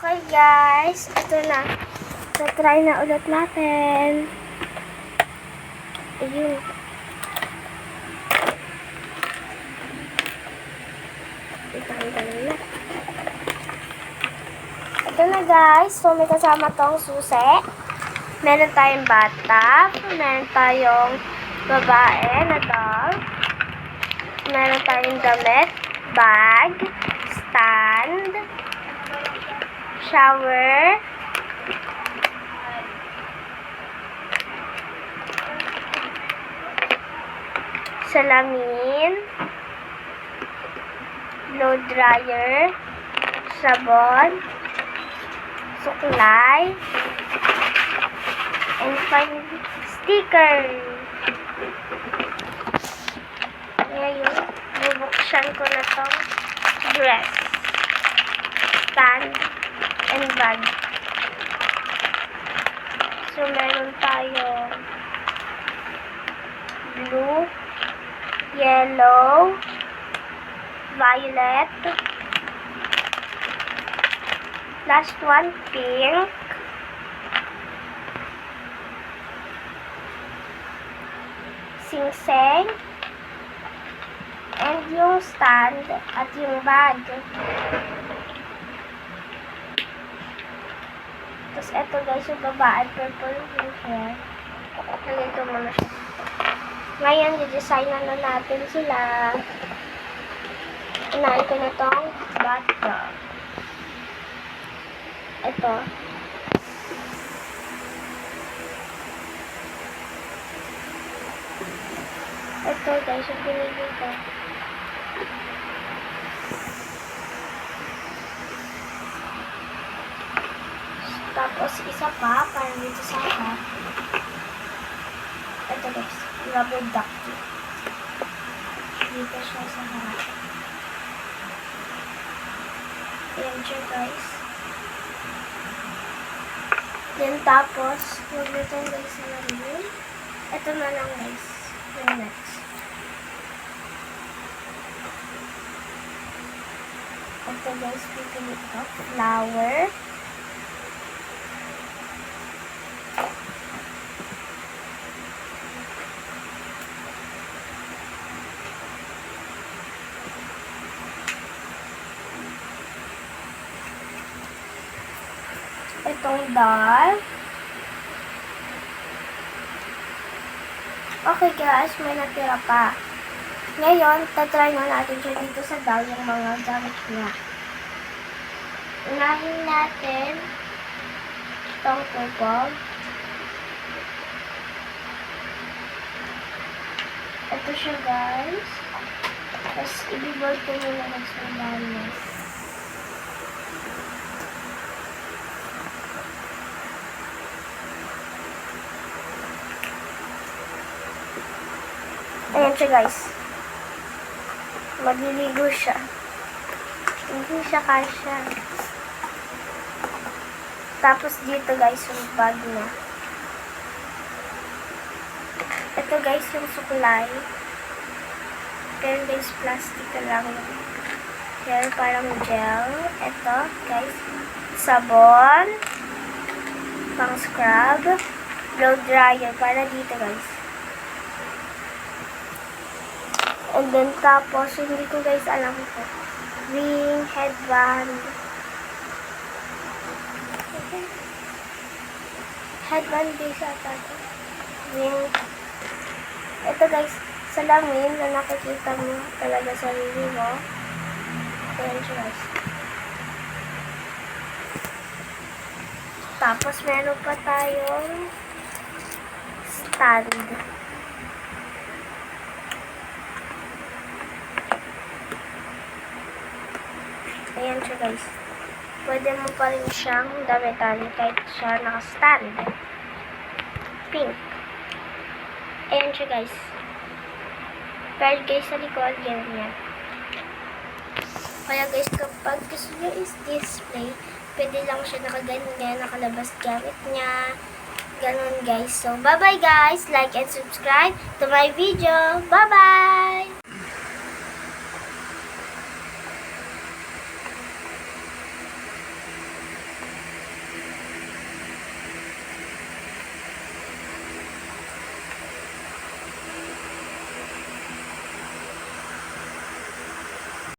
Okay guys, ito na. Try na ulit natin. Ayun. Ito na guys. So may kasama tong susi. Meron tayong bata. Meron tayong babae na doll. Meron tayong damit, bag, stand, shower, salamin, blow dryer, sabon, suklay, and finally, sticker. Ngayon, bubuksan ko na tong dress, stand, and bag. So, meron tayong blue, yellow, violet, last one, pink, singseng, and yung stand at yung bag. Tapos eto guys, yung babae, purple yung hair. Nalito muna siya. Ngayon, i-designan na natin sila. Unahin ko na tong bata. Ito. Ito guys, yung pinili ko. Tapos, isa pa, para dito sa harap. Ito guys, rubber ducky. Dito siya sa harap. Ayan siya guys. Then tapos, huwag nito guys sa lamin. Ito na lang guys. Yung next. Ito guys, pipili ko. Flower. Itong doll. Okay guys, may natira pa. Ngayon, tatry na natin siya dito sa doll yung mga gamit niya. Unahin natin itong purple. Ito siya guys. Tapos, i-bold ko muna sa lalim. Ayan siya guys. Magliligo siya. Hindi siya kasya. Tapos dito guys yung bag niya. Ito guys yung suklay. Pero guys plastic lang yun. Pero parang gel. Ito guys. Sabon. Pang scrub. Blow dryer. Para dito guys. And then, tapos, hindi ko guys alam ko. Ring, headband. Okay. Headband guys ata ito. Ring. Ito guys, salamin na nakikita mo talaga sa sarili mo. Ayan siya guys. Tapos, meron pa tayong stand. Ayan siya guys. Pwede mo pa rin siyang damitan kahit siya naka-stand. Pink. Ayan siya guys. Pero guys sa likod, ganyan. Kaya guys, kapag gusto nyo is display, pwede lang siya nakaganyan, nakalabas gamit niya. Ganun guys. So, bye-bye guys. Like and subscribe to my video. Bye-bye!